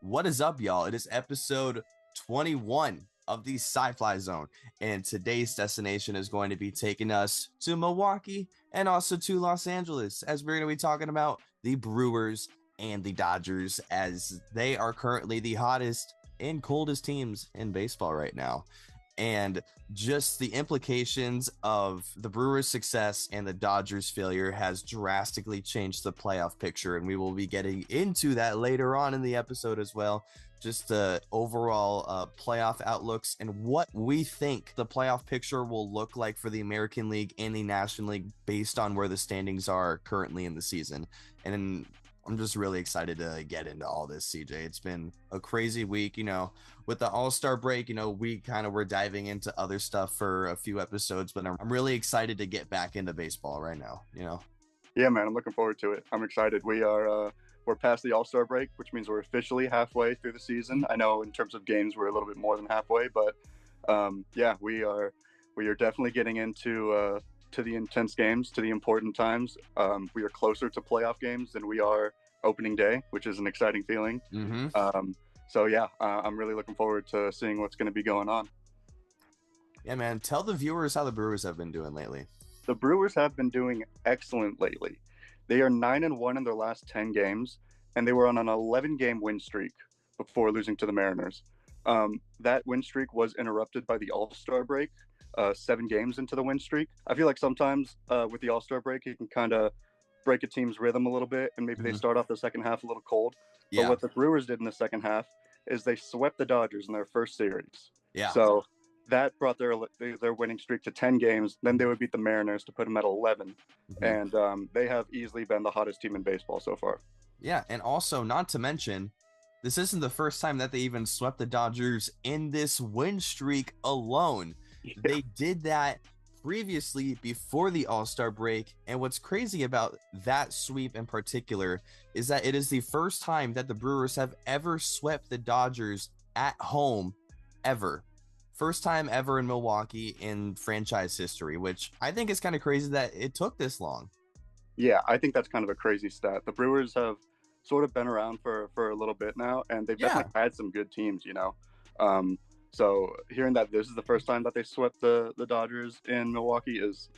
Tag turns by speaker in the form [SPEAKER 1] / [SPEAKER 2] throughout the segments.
[SPEAKER 1] What is up, y'all? It is episode 21 of the Sci-Fly Zone, and today's destination is going to be taking us to Milwaukee and also to Los Angeles, as we're going to be talking about the Brewers and the Dodgers, as they are currently the hottest and coldest teams in baseball right now. And just the implications of the Brewers' success and the Dodgers' failure has drastically changed the playoff picture. And we will be getting into that later on in the episode as well. Just the overall playoff outlooks and what we think the playoff picture will look like for the American League and the National League based on where the standings are currently in the season. And I'm just really excited to get into all this, CJ. It's been a crazy week, with the All-Star break, we kind of were diving into other stuff for a few episodes, but I'm really excited to get back into baseball right now,
[SPEAKER 2] Yeah, man, I'm looking forward to it. I'm excited. We're past the All-Star break, which means we're officially halfway through the season. I know in terms of games, we're a little bit more than halfway, but we are definitely getting into to the intense games, to the important times. We are closer to playoff games than we are opening day, which is an exciting feeling. I'm really looking forward to seeing what's going to be going on.
[SPEAKER 1] Yeah, man. Tell the viewers how the Brewers have been doing lately.
[SPEAKER 2] The Brewers have been doing excellent lately. They are 9-1 in their last 10 games, and they were on an 11-game win streak before losing to the Mariners. That win streak was interrupted by the All-Star break. 7 games into the win streak. I feel like sometimes with the All-Star break, you can kind of break a team's rhythm a little bit, and maybe they start off the second half a little cold. Yeah. But what the Brewers did in the second half is they swept the Dodgers in their first series.
[SPEAKER 1] Yeah.
[SPEAKER 2] So that brought their winning streak to 10 games. Then they would beat the Mariners to put them at 11. And they have easily been the hottest team in baseball so far.
[SPEAKER 1] Yeah, and also, not to mention, this isn't the first time that they even swept the Dodgers in this win streak alone. Yeah. They did that previously before the All-Star break, and what's crazy about that sweep in particular is that it is the first time that the Brewers have ever swept the Dodgers at home, ever. First time ever in Milwaukee in franchise history, which I think is kind of crazy that it took this long.
[SPEAKER 2] Yeah, I think that's kind of a crazy stat. The Brewers have sort of been around for a little bit now, and they've definitely had some good teams, So hearing that this is the first time that they swept the Dodgers in Milwaukee is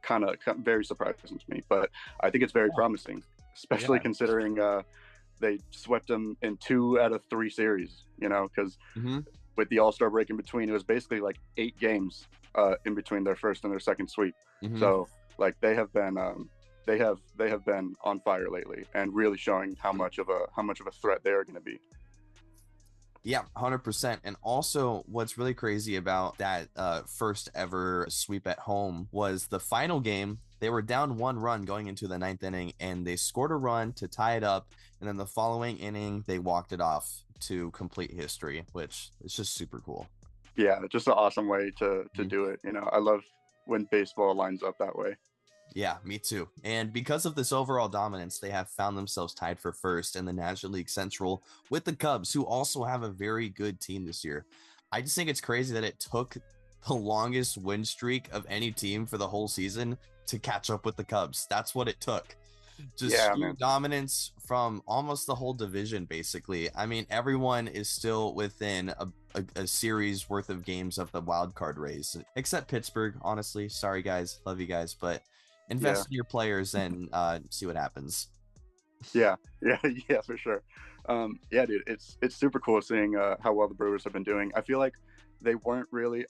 [SPEAKER 2] kind of very surprising to me. But I think it's very promising, especially considering they swept them in 2 out of 3 series, because with the All-Star break in between, it was basically like 8 games in between their first and their second sweep. So like they have been on fire lately and really showing how much of a threat they are going to be.
[SPEAKER 1] Yeah, 100%. And also what's really crazy about that first ever sweep at home was the final game. They were down 1 run going into the 9th inning, and they scored a run to tie it up. And then the following inning, they walked it off to complete history, which is just super cool.
[SPEAKER 2] Yeah, just an awesome way to do it. I love when baseball lines up that way.
[SPEAKER 1] Yeah, me too. And because of this overall dominance, they have found themselves tied for first in the National League Central with the Cubs, who also have a very good team this year. I just think it's crazy that it took the longest win streak of any team for the whole season to catch up with the Cubs. That's what it took. Just dominance from almost the whole division, basically. I mean, everyone is still within a series worth of games of the wild card race, except Pittsburgh, honestly. Sorry, guys. Love you guys, but invest in your players and see what happens.
[SPEAKER 2] Yeah, for sure. Dude, it's super cool seeing how well the Brewers have been doing. I feel like they weren't really,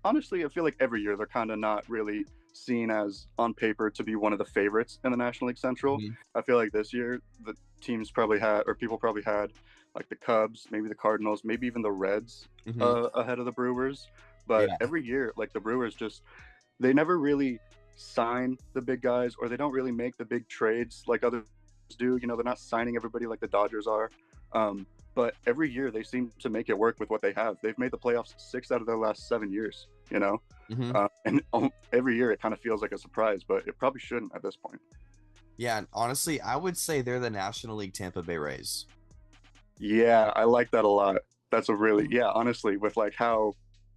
[SPEAKER 2] honestly, I feel like every year they're kind of not really seen as on paper to be one of the favorites in the National League Central. I feel like this year the teams probably had, or people probably had, like the Cubs, maybe the Cardinals, maybe even the Reds ahead of the Brewers. But every year, like the Brewers they never really sign the big guys, or they don't really make the big trades like others do. They're not signing everybody like the Dodgers are. But every year they seem to make it work with what they have. They've made the playoffs 6 out of their last 7 years, and every year it kind of feels like a surprise, but it probably shouldn't at this point.
[SPEAKER 1] Yeah, and honestly, I would say they're the National League Tampa Bay Rays.
[SPEAKER 2] Yeah, I like that a lot. That's a really, honestly, with like how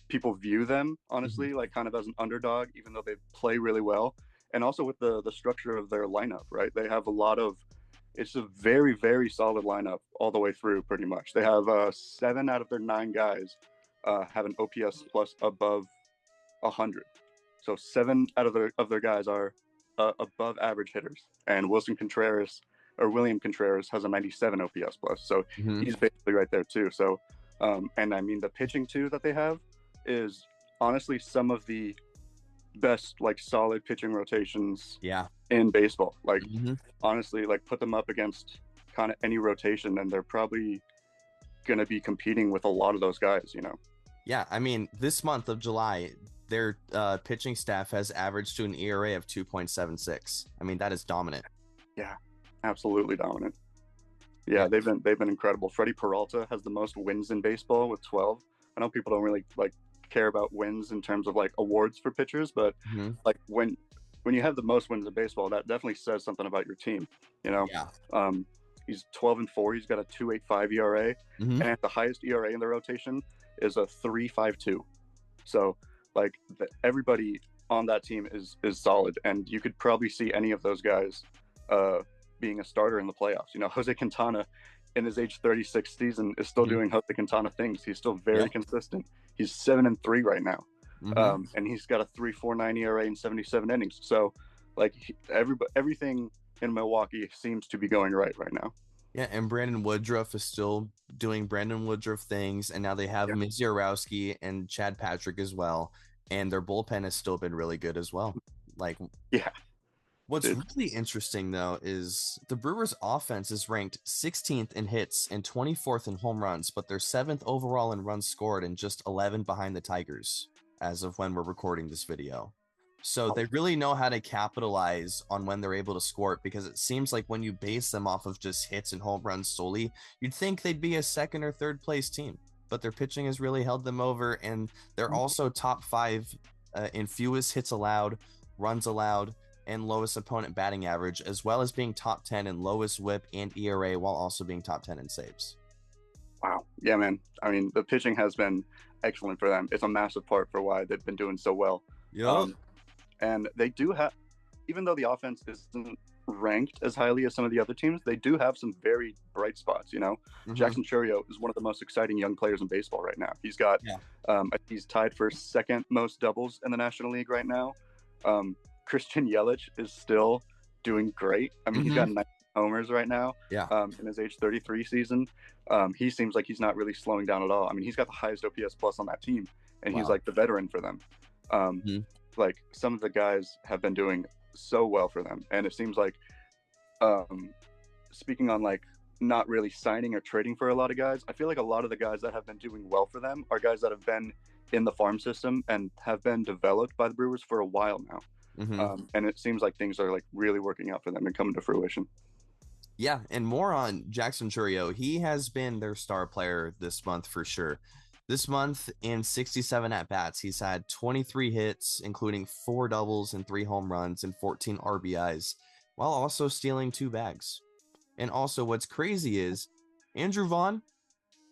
[SPEAKER 2] people view them, honestly, like kind of as an underdog, even though they play really well. And also with the structure of their lineup, right? They have a lot of it's a very, very solid lineup all the way through, pretty much. They have 7 out of their 9 guys have an OPS plus above 100. So 7 out of their guys are above average hitters, and William Contreras has a 97 OPS plus. So he's basically right there too. So, and I mean the pitching too that they have is honestly some of the best like solid pitching rotations in baseball. Like honestly, like put them up against kind of any rotation, and they're probably going to be competing with a lot of those guys.
[SPEAKER 1] Yeah, I mean, this month of July, their pitching staff has averaged to an ERA of 2.76. I mean, that is dominant.
[SPEAKER 2] Yeah, absolutely dominant. Yeah, they've been incredible. Freddie Peralta has the most wins in baseball with 12. I know people don't really like care about wins in terms of like awards for pitchers, but like when you have the most wins in baseball, that definitely says something about your team. He's 12-4. He's got a 2.85 ERA, and at the highest ERA in the rotation is a 3.52. So like everybody on that team is solid, and you could probably see any of those guys being a starter in the playoffs. Jose Quintana in his age 36 season is still doing Jose Quintana things. He's still very consistent. He's 7-3 right now, and he's got a 3.49 ERA in 77 innings. So like everything in Milwaukee seems to be going right now.
[SPEAKER 1] Yeah, and Brandon Woodruff is still doing Brandon Woodruff things, and now they have Misiorowski and Chad Patrick as well, and their bullpen has still been really good as well. Like, what's really interesting though is the Brewers' offense is ranked 16th in hits and 24th in home runs, but they're 7th overall in runs scored and just 11 behind the Tigers as of when we're recording this video. So they really know how to capitalize on when they're able to score it, because it seems like when you base them off of just hits and home runs solely, you'd think they'd be a second or third place team, but their pitching has really held them over, and they're also top 5 in fewest hits allowed, runs allowed, and lowest opponent batting average, as well as being top 10 in lowest whip and ERA, while also being top 10 in saves.
[SPEAKER 2] Wow. Yeah, man. I mean, the pitching has been excellent for them. It's a massive part for why they've been doing so well. And they do have, even though the offense isn't ranked as highly as some of the other teams, they do have some very bright spots. Jackson Chourio is one of the most exciting young players in baseball right now. He's got, he's tied for second most doubles in the National League right now. Christian Yelich is still doing great. I mean, he's got 9 homers right now. In his age 33 season. He seems like he's not really slowing down at all. I mean, he's got the highest OPS plus on that team, and he's like the veteran for them. Like some of the guys have been doing so well for them, and it seems like speaking on like not really signing or trading for a lot of guys, I feel like a lot of the guys that have been doing well for them are guys that have been in the farm system and have been developed by the Brewers for a while now. And it seems like things are like really working out for them and coming to fruition.
[SPEAKER 1] Yeah, and more on Jackson Chourio. He has been their star player this month for sure. This month, in 67 at-bats, he's had 23 hits, including 4 doubles and 3 home runs and 14 RBIs, while also stealing 2 bags. And also, what's crazy is, Andrew Vaughn,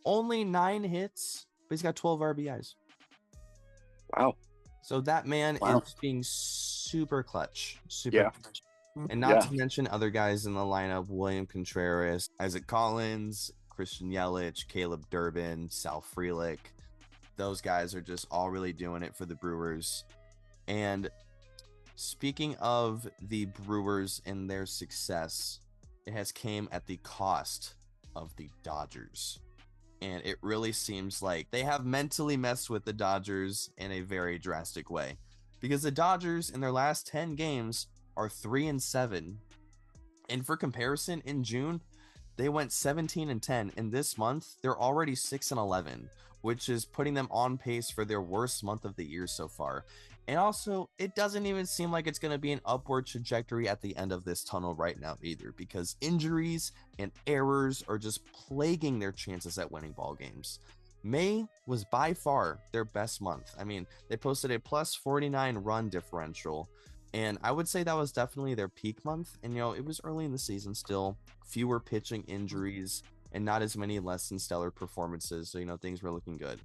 [SPEAKER 1] only 9 hits, but he's got 12 RBIs.
[SPEAKER 2] Wow.
[SPEAKER 1] So that man is being super clutch. Super clutch. And not to mention other guys in the lineup, William Contreras, Isaac Collins, Christian Yelich, Caleb Durbin, Sal Frelick. Those guys are just all really doing it for the Brewers. And speaking of the Brewers and their success, it has came at the cost of the Dodgers. And it really seems like they have mentally messed with the Dodgers in a very drastic way. Because the Dodgers in their last 10 games are 3-7. And for comparison, in June, they went 17-10, and this month they're already 6-11, which is putting them on pace for their worst month of the year so far. And also, it doesn't even seem like it's going to be an upward trajectory at the end of this tunnel right now either, because injuries and errors are just plaguing their chances at winning ball games. May was by far their best month. I mean, they posted a plus 49 run differential, and I would say that was definitely their peak month. And, it was early in the season still, fewer pitching injuries, and not as many less than stellar performances. So, things were looking good.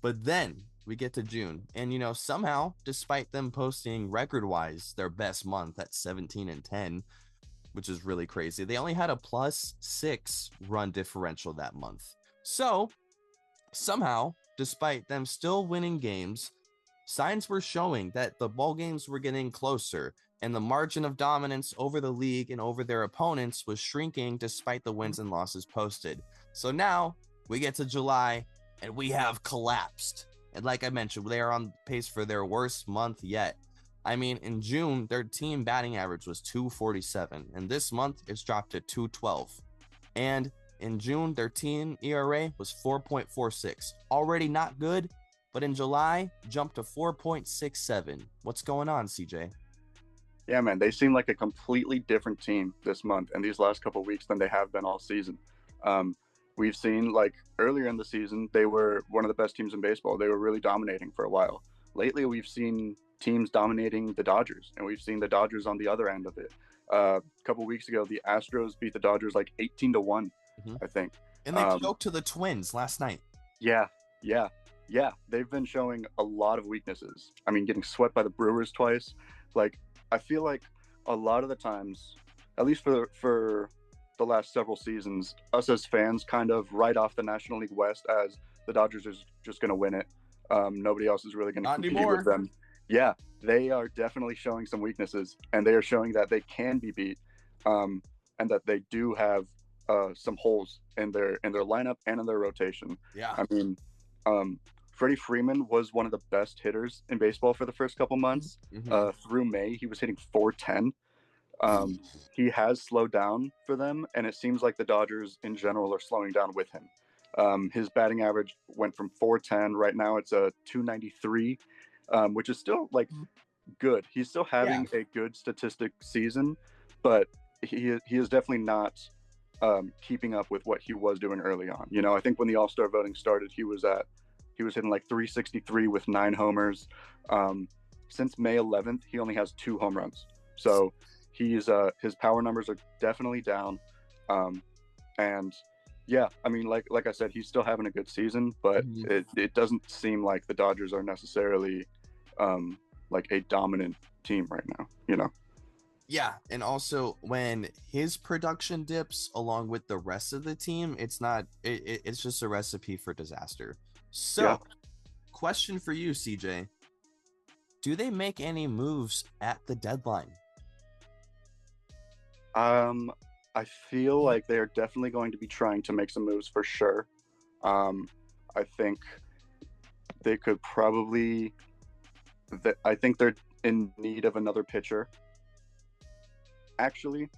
[SPEAKER 1] But then we get to June, and, somehow, despite them posting record-wise their best month at 17-10, which is really crazy. They only had a +6 run differential that month. So somehow, despite them still winning games, signs were showing that the ball games were getting closer, and the margin of dominance over the league and over their opponents was shrinking despite the wins and losses posted. So now we get to July and we have collapsed. And like I mentioned, they are on pace for their worst month yet. I mean, in June, their team batting average was 247, and this month it's dropped to 212. And in June, their team ERA was 4.46. Already not good, but in July, jumped to 4.67. What's going on, CJ?
[SPEAKER 2] Yeah, man, they seem like a completely different team this month and these last couple of weeks than they have been all season. We've seen, like, earlier in the season, they were one of the best teams in baseball. They were really dominating for a while. Lately, we've seen teams dominating the Dodgers, and we've seen the Dodgers on the other end of it. A couple weeks ago, the Astros beat the Dodgers like 18-1, I think.
[SPEAKER 1] And they choked to the Twins last night.
[SPEAKER 2] Yeah. They've been showing a lot of weaknesses. I mean, getting swept by the Brewers twice. Like, I feel like a lot of the times, at least for the last several seasons, us as fans kind of write off the National League West as the Dodgers is just going to win it. Nobody else is really going to compete with them. Yeah, they are definitely showing some weaknesses, and they are showing that they can be beat, and that they do have some holes in their lineup and in their rotation.
[SPEAKER 1] Yeah,
[SPEAKER 2] I mean, Freddie Freeman was one of the best hitters in baseball for the first couple months. Through May, he was hitting 410. He has slowed down for them, and it seems like the Dodgers in general are slowing down with him. His batting average went from 410. Right now it's a 293, which is still like good. He's still having a good statistic season, but he is definitely not keeping up with what he was doing early on. You know, I think when the All-Star voting started, he was hitting like 363 with 9 homers. Since May 11th, he only has 2 home runs. So his power numbers are definitely down. And yeah, I mean, like I said, he's still having a good season, but it doesn't seem like the Dodgers are necessarily like a dominant team right now, you know?
[SPEAKER 1] Yeah, and also when his production dips along with the rest of the team, it's just a recipe for disaster. So, question for you, CJ. Do they make any moves at the deadline?
[SPEAKER 2] I feel like they are definitely going to be trying to make some moves for sure. I think they could probably... I think they're in need of another pitcher. Actually,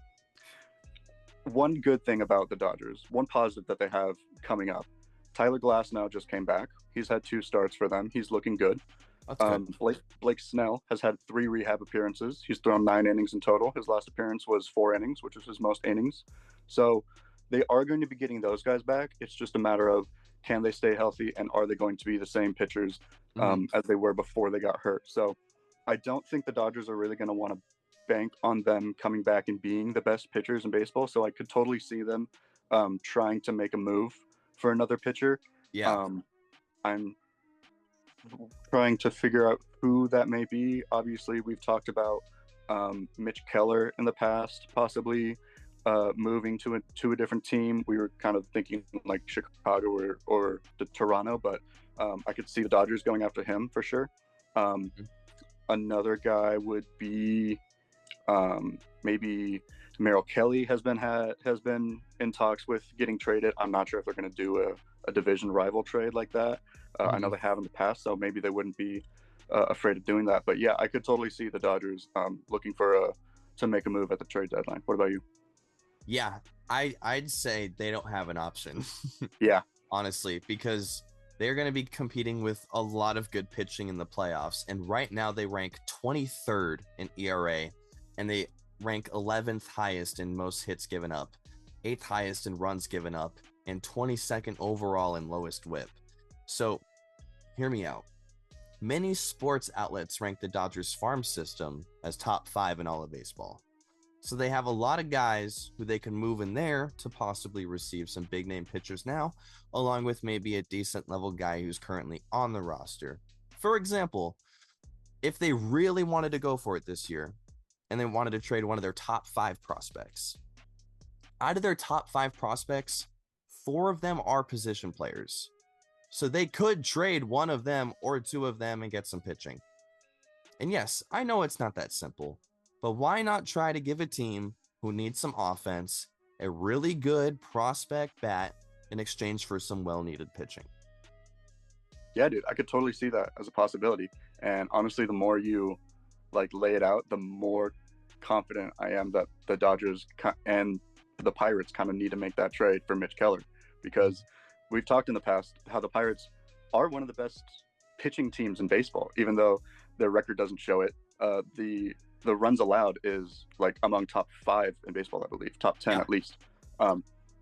[SPEAKER 2] one good thing about the Dodgers, one positive that they have coming up, Tyler Glasnow just came back. He's had 2 starts for them. He's looking good. Blake Snell has had 3 rehab appearances. He's thrown 9 innings in total. His last appearance was 4 innings, which was his most innings. So they are going to be getting those guys back. It's just a matter of, can they stay healthy, and are they going to be the same pitchers as they were before they got hurt? So I don't think the Dodgers are really going to want to bank on them coming back and being the best pitchers in baseball. So I could totally see them trying to make a move for another pitcher. I'm trying to figure out who that may be. Obviously, we've talked about Mitch Keller in the past, possibly moving to a different team. We were kind of thinking like Chicago or the Toronto, but I could see the Dodgers going after him for sure. Another guy would be maybe Merrill Kelly has been in talks with getting traded. I'm not sure if they're going to do a division rival trade like that. I know they have in the past, so maybe they wouldn't be afraid of doing that. But yeah, I could totally see the Dodgers looking to make a move at the trade deadline. What about you?
[SPEAKER 1] Yeah, I'd say they don't have an option.
[SPEAKER 2] Yeah,
[SPEAKER 1] honestly, because they're going to be competing with a lot of good pitching in the playoffs, and right now they rank 23rd in ERA, and they rank 11th highest in most hits given up, 8th highest in runs given up, and 22nd overall in lowest whip. So, hear me out. Many sports outlets rank the Dodgers farm system as top 5 in all of baseball. So they have a lot of guys who they can move in there to possibly receive some big name pitchers now, along with maybe a decent level guy who's currently on the roster. For example, if they really wanted to go for it this year, and they wanted to trade one of their top 5 prospects. Out of their top 5 prospects, 4 of them are position players. So they could trade one of them or 2 of them and get some pitching. And yes, I know it's not that simple, but why not try to give a team who needs some offense a really good prospect bat in exchange for some well-needed pitching?
[SPEAKER 2] Yeah, dude, I could totally see that as a possibility. And honestly, the more you lay it out, the more confident I am that the Dodgers and the Pirates kind of need to make that trade for Mitch Keller, because we've talked in the past how the Pirates are one of the best pitching teams in baseball, even though their record doesn't show it. The runs allowed is among top 5 in baseball, I believe, top 10 at least.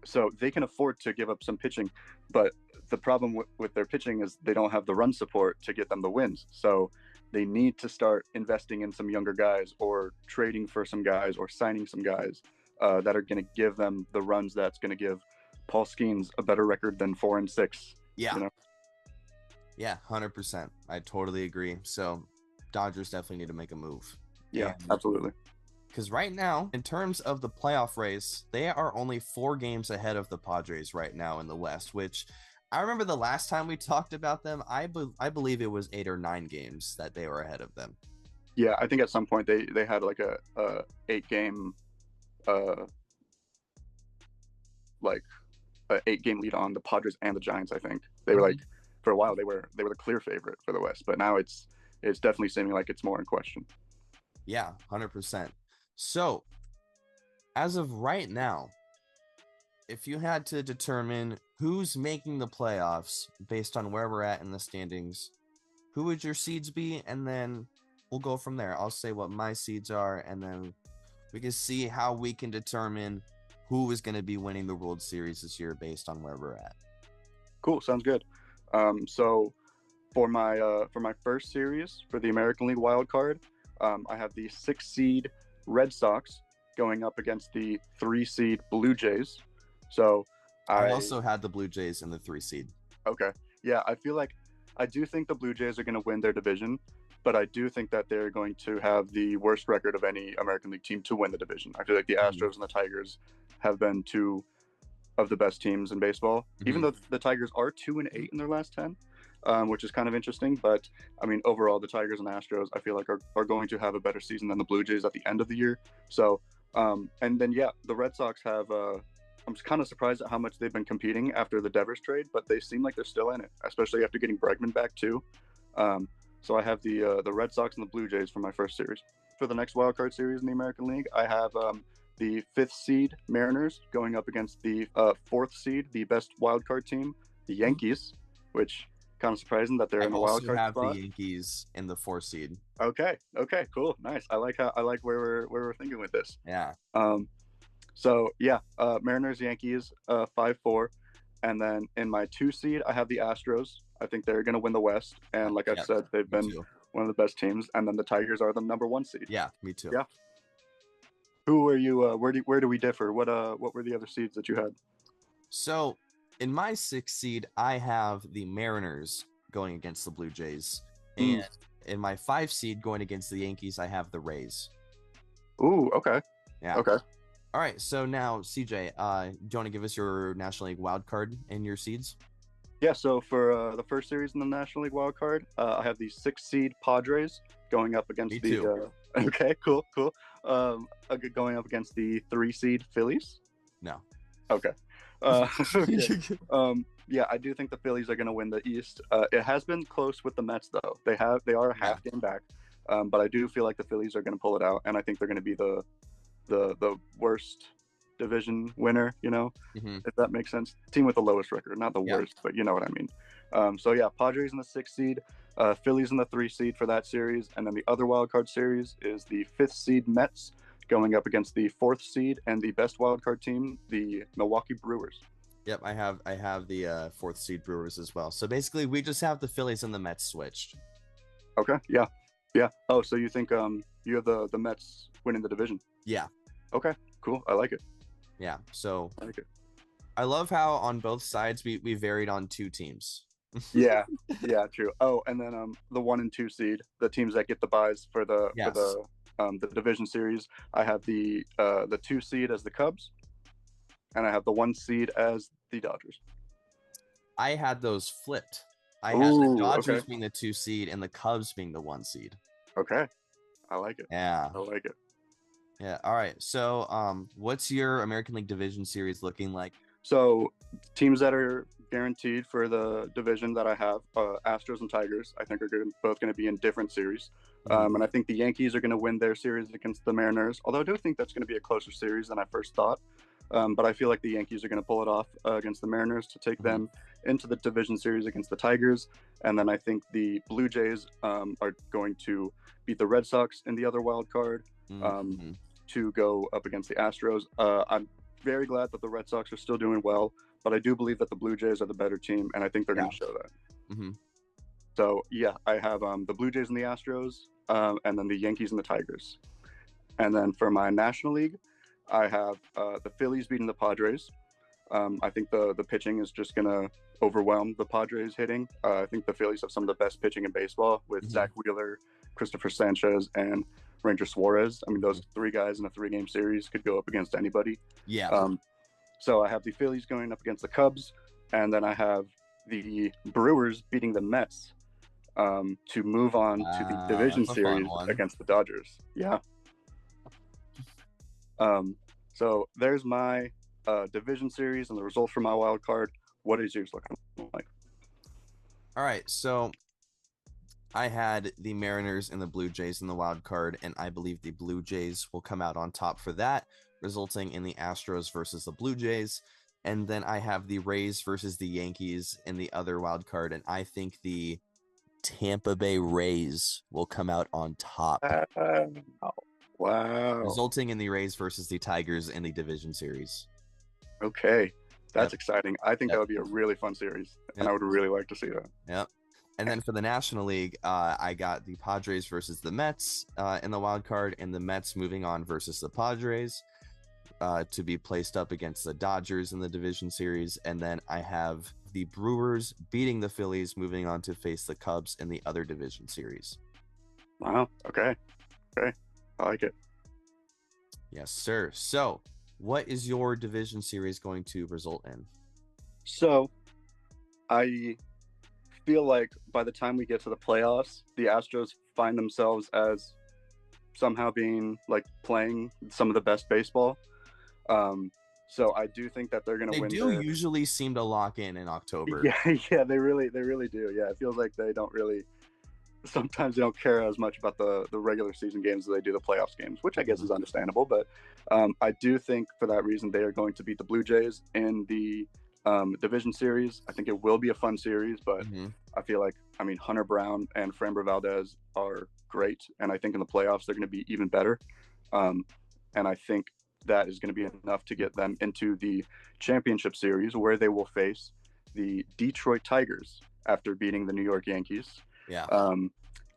[SPEAKER 2] So they can afford to give up some pitching, but the problem with their pitching is they don't have the run support to get them the wins. So they need to start investing in some younger guys, or trading for some guys, or signing some guys that are going to give them the runs that's going to give Paul Skeens a better record than 4-6.
[SPEAKER 1] Yeah.
[SPEAKER 2] You know?
[SPEAKER 1] Yeah, 100%. I totally agree. So Dodgers definitely need to make a move.
[SPEAKER 2] Yeah, absolutely.
[SPEAKER 1] Because right now, in terms of the playoff race, they are only 4 games ahead of the Padres right now in the West, which I remember the last time we talked about them, I believe it was 8 or 9 games that they were ahead of them.
[SPEAKER 2] Yeah, I think at some point they had a 8-game a 8-game lead on the Padres and the Giants. I think they were for a while they were the clear favorite for the West, but now it's definitely seeming like it's more in question.
[SPEAKER 1] Yeah, 100%. So, as of right now, if you had to determine who's making the playoffs based on where we're at in the standings, who would your seeds be? And then we'll go from there. I'll say what my seeds are, and then we can see how we can determine who is going to be winning the World Series this year based on where we're at.
[SPEAKER 2] Cool, sounds good. So for my first series for the American League wild card, I have the 6 seed Red Sox going up against the 3 seed Blue Jays. So
[SPEAKER 1] I also had the Blue Jays in the 3 seed.
[SPEAKER 2] Okay. Yeah, I do think the Blue Jays are going to win their division, but I do think that they're going to have the worst record of any American League team to win the division. I feel like the Astros and the Tigers have been 2 of the best teams in baseball, even though the Tigers are 2-8 in their last 10, which is kind of interesting. But I mean, overall, the Tigers and Astros, I feel like are going to have a better season than the Blue Jays at the end of the year. So, and then, yeah, the Red Sox have, I'm kind of surprised at how much they've been competing after the Devers trade, but they seem like they're still in it, especially after getting Bregman back too. So I have the Red Sox and the Blue Jays for my first series. For the next wildcard series in the American League, I have the 5th seed Mariners going up against the 4th seed, the best wildcard team, the Yankees, which kind of surprising that they're in the wildcard spot. I also have
[SPEAKER 1] the Yankees in the 4th seed.
[SPEAKER 2] Okay, cool, nice. I like where we're thinking with this.
[SPEAKER 1] Yeah.
[SPEAKER 2] So yeah, Mariners, Yankees, 5-4, and then in my 2 seed, I have the Astros. I think they're going to win the West, and like I said, they've been one of the best teams. And then the Tigers are the number 1 seed.
[SPEAKER 1] Yeah, me too.
[SPEAKER 2] Yeah. Who are you? Where do we differ? What were the other seeds that you had?
[SPEAKER 1] So in my 6th seed, I have the Mariners going against the Blue Jays, and in my 5 seed going against the Yankees, I have the Rays.
[SPEAKER 2] Ooh, okay.
[SPEAKER 1] Yeah.
[SPEAKER 2] Okay.
[SPEAKER 1] All right. So now, CJ, do you want to give us your National League wild card and your seeds?
[SPEAKER 2] Yeah. So for the first series in the National League wild card, I have the 6 seed Padres going up against okay, cool. Going up against the 3 seed Phillies.
[SPEAKER 1] No.
[SPEAKER 2] Okay. Okay. Yeah, I do think the Phillies are going to win the East. It has been close with the Mets, though. They are a half game back, but I do feel like the Phillies are going to pull it out, and I think they're going to be the worst division winner. You know, if that makes sense. Team with the lowest record, not the worst, but you know what I mean. So yeah, Padres in the 6th seed, Phillies in the 3 seed for that series, and then the other wild card series is the 5th seed Mets going up against the 4th seed and the best wild card team, the Milwaukee Brewers.
[SPEAKER 1] Yep, I have the 4th seed Brewers as well. So basically, we just have the Phillies and the Mets switched.
[SPEAKER 2] Okay, yeah. Oh, so you think you have the Mets winning the division?
[SPEAKER 1] Yeah.
[SPEAKER 2] Okay, cool. I like it.
[SPEAKER 1] Yeah, so
[SPEAKER 2] I like it.
[SPEAKER 1] I love how on both sides we varied on 2 teams.
[SPEAKER 2] yeah, true. Oh, and then the 1 and 2 seed, the teams that get the buys for the the division series, I have the 2 seed as the Cubs, and I have the 1 seed as the Dodgers.
[SPEAKER 1] I had those flipped. I had the
[SPEAKER 2] Ooh,
[SPEAKER 1] Dodgers
[SPEAKER 2] okay.
[SPEAKER 1] being the 2 seed and the Cubs being the 1 seed.
[SPEAKER 2] Okay, I like it.
[SPEAKER 1] Yeah.
[SPEAKER 2] I like it.
[SPEAKER 1] Yeah. All right. So, what's your American League Division Series looking like?
[SPEAKER 2] So teams that are guaranteed for the division that I have, Astros and Tigers, I think are both going to be in different series. And I think the Yankees are going to win their series against the Mariners, although I do think that's going to be a closer series than I first thought. But I feel like the Yankees are going to pull it off against the Mariners to take them into the division series against the Tigers. And then I think the Blue Jays are going to beat the Red Sox in the other wild card to go up against the Astros. I'm very glad that the Red Sox are still doing well, but I do believe that the Blue Jays are the better team, and I think they're going to show that. So yeah, I have the Blue Jays and the Astros, and then the Yankees and the Tigers. And then for my National League, I have the Phillies beating the Padres. I think the pitching is just going to overwhelm the Padres hitting. I think the Phillies have some of the best pitching in baseball with Zach Wheeler, Christopher Sanchez, and Ranger Suarez. I mean, those 3 guys in a 3-game series could go up against anybody.
[SPEAKER 1] Yeah.
[SPEAKER 2] So I have the Phillies going up against the Cubs, and then I have the Brewers beating the Mets to move on to the division series against the Dodgers. Yeah. So there's my division series and the results for my wild card. What is yours looking like?
[SPEAKER 1] All right. So I had the Mariners and the Blue Jays in the wild card, and I believe the Blue Jays will come out on top for that, resulting in the Astros versus the Blue Jays. And then I have the Rays versus the Yankees in the other wild card, and I think the Tampa Bay Rays will come out on top.
[SPEAKER 2] Wow.
[SPEAKER 1] Resulting in the Rays versus the Tigers in the division series.
[SPEAKER 2] Okay. That's exciting. I think that would be a really fun series, and I would really like to see that.
[SPEAKER 1] Yep. And then for the National League, I got the Padres versus the Mets in the wild card, and the Mets moving on versus the Padres to be placed up against the Dodgers in the division series. And then I have the Brewers beating the Phillies, moving on to face the Cubs in the other division series.
[SPEAKER 2] Wow. Okay. I like it.
[SPEAKER 1] Yes, sir. So what is your division series going to result in?
[SPEAKER 2] So I feel like by the time we get to the playoffs, the Astros find themselves as somehow being like playing some of the best baseball. So I do think that they're going to win.
[SPEAKER 1] They do usually seem to lock in October.
[SPEAKER 2] Yeah, they really do. Yeah, it feels like they don't really. Sometimes they don't care as much about the regular season games as they do the playoffs games, which I guess is understandable. But I do think for that reason they are going to beat the Blue Jays in the division series. I think it will be a fun series, but I feel like, I mean, Hunter Brown and Framber Valdez are great, and I think in the playoffs they're going to be even better. And I think that is going to be enough to get them into the championship series, where they will face the Detroit Tigers after beating the New York Yankees.
[SPEAKER 1] Yeah.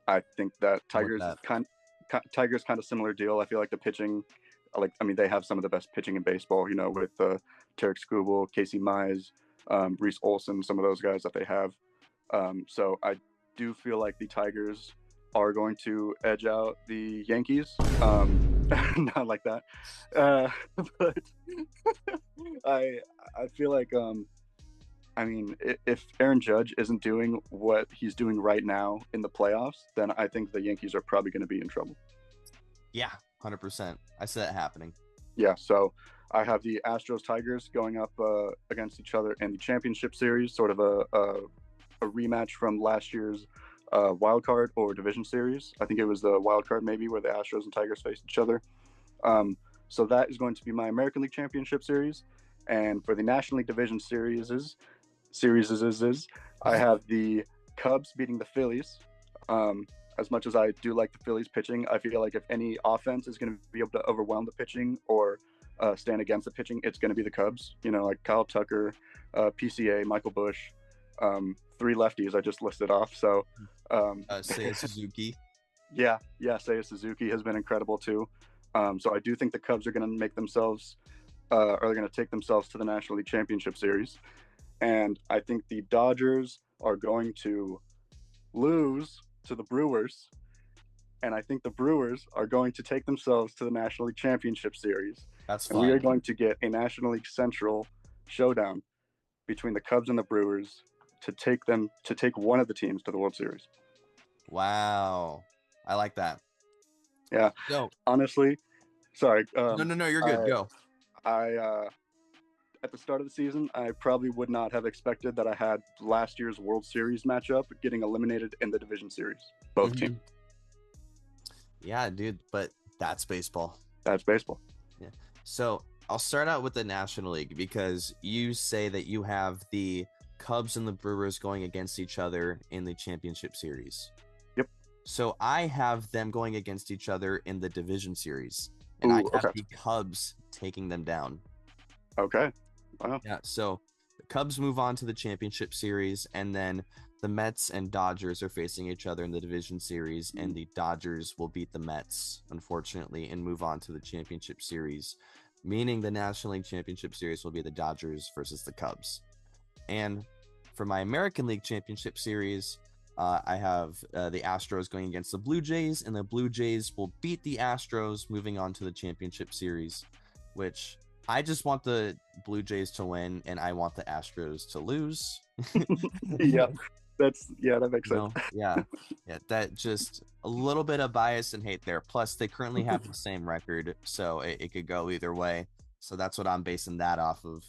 [SPEAKER 2] I think that Tigers kind of similar deal. I feel like the pitching, they have some of the best pitching in baseball, you know, with Tarek Skubal, Casey Mize, Reese Olson, some of those guys that they have. So I do feel like the Tigers are going to edge out the Yankees. Not like that. But I feel like, if Aaron Judge isn't doing what he's doing right now in the playoffs, then I think the Yankees are probably going to be in trouble.
[SPEAKER 1] Yeah, 100%. I see that happening.
[SPEAKER 2] Yeah, so I have the Astros Tigers going up against each other in the championship series, sort of a rematch from last year's wild card or division series. I think it was the wild card maybe where the Astros and Tigers faced each other. So that is going to be my American League Championship Series. And for the National League Division series, I have the Cubs beating the Phillies. As much as I do like the Phillies pitching, I feel like if any offense is going to be able to overwhelm the pitching or stand against the pitching, it's going to be the Cubs. You know, like Kyle Tucker, PCA, Michael Busch, 3 lefties I just listed off. So
[SPEAKER 1] Seiya Suzuki.
[SPEAKER 2] Yeah, Seiya Suzuki has been incredible too. So I do think the Cubs are going to make themselves, are going to take themselves to the National League Championship Series. And I think the Dodgers are going to lose to the Brewers and I think the Brewers are going to take themselves to the National League Championship Series.
[SPEAKER 1] That's
[SPEAKER 2] And we are
[SPEAKER 1] fun.
[SPEAKER 2] going to get a National League Central showdown between the Cubs and the Brewers to take one of the teams to the World Series.
[SPEAKER 1] Wow. I like that.
[SPEAKER 2] Yeah.
[SPEAKER 1] So
[SPEAKER 2] honestly, sorry.
[SPEAKER 1] no, you're good. Go.
[SPEAKER 2] At the start of the season, I probably would not have expected that I had last year's World Series matchup getting eliminated in the division series. Both teams.
[SPEAKER 1] Yeah, dude, but that's baseball.
[SPEAKER 2] That's baseball.
[SPEAKER 1] Yeah. So I'll start out with the National League because you say that you have the Cubs and the Brewers going against each other in the championship series.
[SPEAKER 2] Yep.
[SPEAKER 1] So I have them going against each other in the division series, and I have the Cubs taking them down.
[SPEAKER 2] Okay. Wow.
[SPEAKER 1] Yeah. So the Cubs move on to the championship series, and then the Mets and Dodgers are facing each other in the division series, and the Dodgers will beat the Mets, unfortunately, and move on to the championship series, meaning the National League Championship Series will be the Dodgers versus the Cubs. And for my American League Championship Series, I have the Astros going against the Blue Jays, and the Blue Jays will beat the Astros, moving on to the championship series, which I just want the Blue Jays to win, and I want the Astros to lose.
[SPEAKER 2] Yeah, that makes sense.
[SPEAKER 1] Yeah, that just a little bit of bias and hate there. Plus, they currently have the same record, so it could go either way. So that's what I'm basing that off of.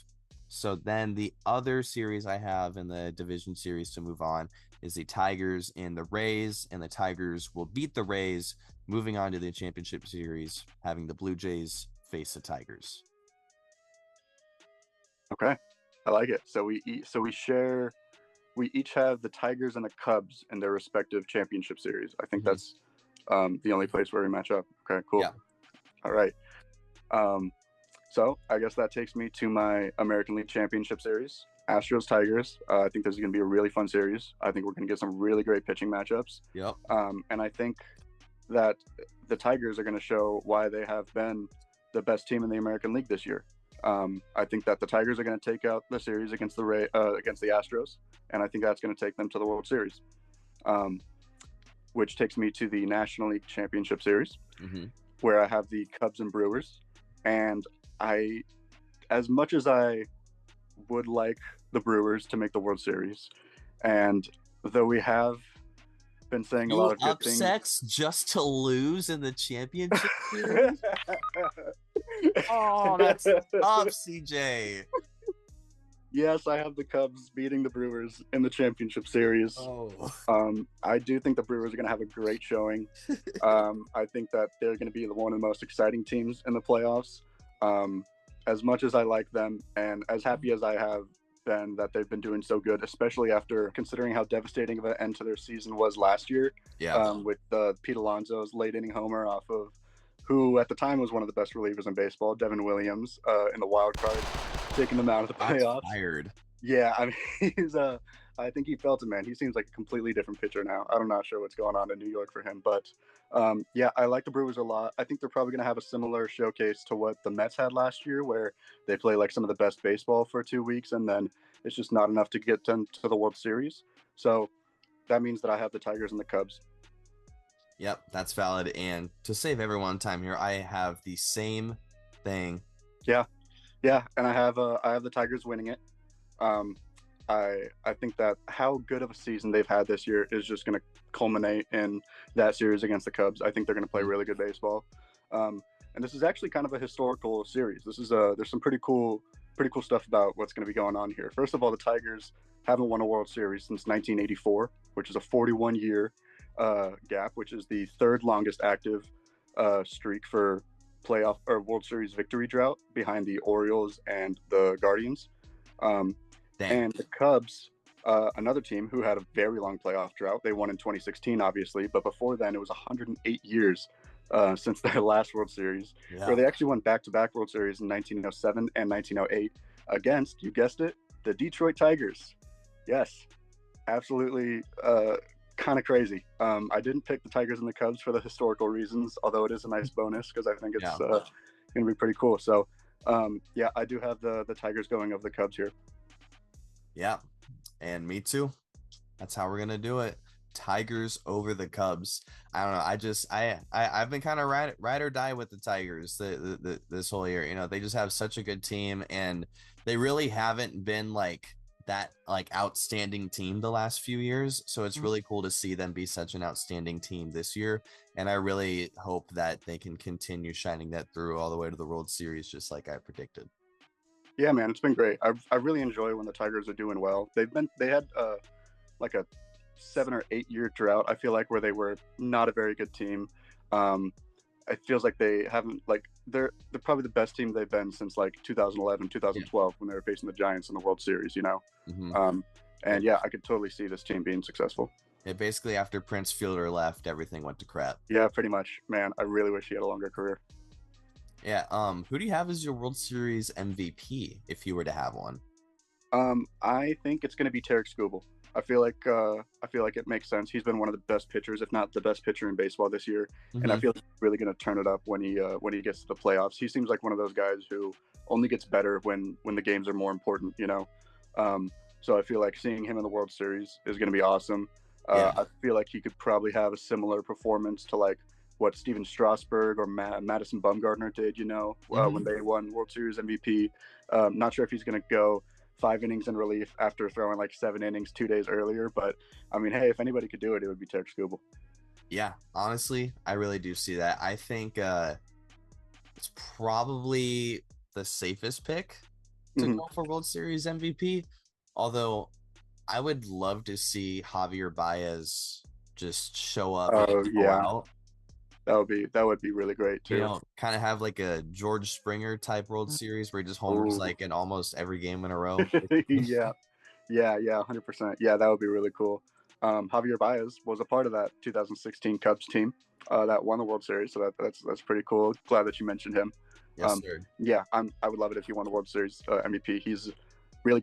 [SPEAKER 1] So then the other series I have in the division series to move on is the Tigers and the Rays, and the Tigers will beat the Rays, moving on to the championship series, having the Blue Jays face the Tigers.
[SPEAKER 2] Okay, I like it. So we each have the Tigers and the Cubs in their respective championship series. I think that's the only place where we match up. Okay, cool.
[SPEAKER 1] Yeah.
[SPEAKER 2] All right. So I guess that takes me to my American League Championship Series. Astros Tigers. I think this is going to be a really fun series. I think we're going to get some really great pitching matchups.
[SPEAKER 1] Yep.
[SPEAKER 2] And I think that the Tigers are going to show why they have been the best team in the American League this year. I think that the Tigers are going to take out the series against the Astros, and I think that's going to take them to the World Series. Which takes me to the National League Championship Series, where I have the Cubs and Brewers. And as much as I would like the Brewers to make the World Series, and though we have been saying a lot of good things,
[SPEAKER 1] upsets just to lose in the championship series. Oh, that's tough, CJ.
[SPEAKER 2] Yes, I have the Cubs beating the Brewers in the championship series. I do think the Brewers are going to have a great showing. I think that they're going to be one of the most exciting teams in the playoffs. As much as I like them, and as happy as I have been that they've been doing so good, especially after considering how devastating of an end to their season was last year.
[SPEAKER 1] Yeah.
[SPEAKER 2] With Pete Alonso's late inning homer off of who at the time was one of the best relievers in baseball, Devin Williams, in the wild card, taking them out of the playoffs.
[SPEAKER 1] Fired.
[SPEAKER 2] Yeah, I mean, I think he felt it, man. He seems like a completely different pitcher now. I'm not sure what's going on in New York for him, but yeah, I like the Brewers a lot. I think they're probably going to have a similar showcase to what the Mets had last year, where they play like some of the best baseball for 2 weeks, and then it's just not enough to get them to the World Series. So that means that I have the Tigers and the Cubs.
[SPEAKER 1] Yep, that's valid. And to save everyone time here, I have the same thing.
[SPEAKER 2] Yeah, and I have the Tigers winning it. I think that how good of a season they've had this year is just going to culminate in that series against the Cubs. I think they're going to play really good baseball. And this is actually kind of a historical series. This is there's some pretty cool stuff about what's going to be going on here. First of all, the Tigers haven't won a World Series since 1984, which is a 41-year gap, which is the third longest active streak for playoff or World Series victory drought, behind the Orioles and the Guardians. And the Cubs, another team who had a very long playoff drought. They won in 2016, obviously, but before then it was 108 years since their last World Series, where they actually won back-to-back World Series in 1907 and 1908 against, you guessed it, the Detroit Tigers. Yes, absolutely kind of crazy. I didn't pick the Tigers and the Cubs for the historical reasons, although it is a nice bonus because I think it's going to be pretty cool. So, yeah, I do have the Tigers going over the Cubs here.
[SPEAKER 1] Yeah, and me too. That's how we're going to do it. Tigers over the Cubs. I don't know. I've been kind of ride or die with the Tigers this whole year. You know, they just have such a good team, and they really haven't been like that like outstanding team the last few years. So it's really cool to see them be such an outstanding team this year. And I really hope that they can continue shining that through all the way to the World Series, just like I predicted.
[SPEAKER 2] Yeah, man, it's been great. I really enjoy when the Tigers are doing well. They had like a 7 or 8 year drought, I feel like, where they were not a very good team. It feels like they haven't, like, they're probably the best team they've been since like 2011, 2012 when they were facing the Giants in the World Series, you know. And yeah, I could totally see this team being successful.
[SPEAKER 1] Yeah, basically after Prince Fielder left, everything went to crap.
[SPEAKER 2] Yeah, pretty much. Man, I really wish he had a longer career.
[SPEAKER 1] Yeah. Who do you have as your World Series MVP if you were to have one?
[SPEAKER 2] I think it's going to be Tarek Skubal. I feel like it makes sense. He's been one of the best pitchers, if not the best pitcher in baseball this year, and I feel like he's really going to turn it up when he gets to the playoffs. He seems like one of those guys who only gets better when the games are more important, you know. So I feel like seeing him in the World Series is going to be awesome. I feel like he could probably have a similar performance to like what Steven Strasburg or Madison Bumgarner did, you know, when they won World Series MVP. Not sure if he's going to go 5 innings in relief after throwing like 7 innings 2 days earlier, but I mean, hey, if anybody could do it, it would be Tarek Skubal.
[SPEAKER 1] Yeah, honestly, I really do see that. I think it's probably the safest pick to go for World Series MVP. Although I would love to see Javier Baez just show up and go out.
[SPEAKER 2] That would be really great too.
[SPEAKER 1] You know, kind of have like a George Springer type World Series where he just homers like in almost every game in a row.
[SPEAKER 2] yeah, 100%. Yeah, that would be really cool. Javier Baez was a part of that 2016 Cubs team that won the World Series, so that's pretty cool. Glad that you mentioned him.
[SPEAKER 1] Yes, sir.
[SPEAKER 2] Yeah, I would love it if he won the World Series MVP. He's really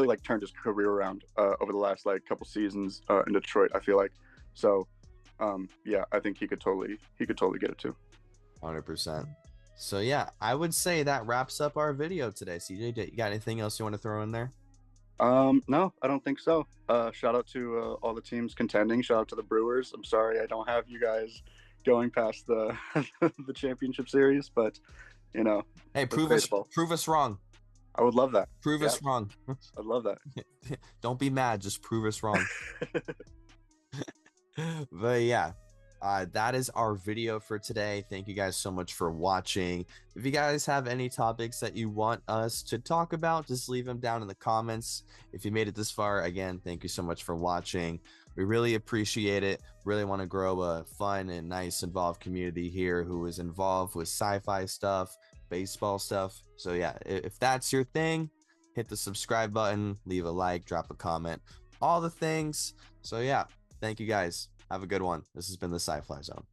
[SPEAKER 2] like turned his career around over the last like couple seasons in Detroit, I feel like. So yeah, I think he could totally get it too.
[SPEAKER 1] 100%. So yeah, I would say that wraps up our video today. CJ, you got anything else you want to throw in there?
[SPEAKER 2] No, I don't think so. Shout out to all the teams contending. Shout out to the Brewers. I'm sorry I don't have you guys going past the the championship series, but you know,
[SPEAKER 1] hey, prove us wrong.
[SPEAKER 2] I would love that.
[SPEAKER 1] Prove us wrong.
[SPEAKER 2] I'd love that.
[SPEAKER 1] Don't be mad, just prove us wrong. But yeah, that is our video for today. Thank you guys so much for watching. If you guys have any topics that you want us to talk about, just leave them down in the comments. If you made it this far, again, thank you so much for watching. We really appreciate it. Really want to grow a fun and nice involved community here who is involved with sci-fi stuff, baseball stuff. So yeah, if that's your thing, hit the subscribe button, leave a like, drop a comment, all the things. So yeah, thank you guys. Have a good one. This has been the Sci-Fly Zone.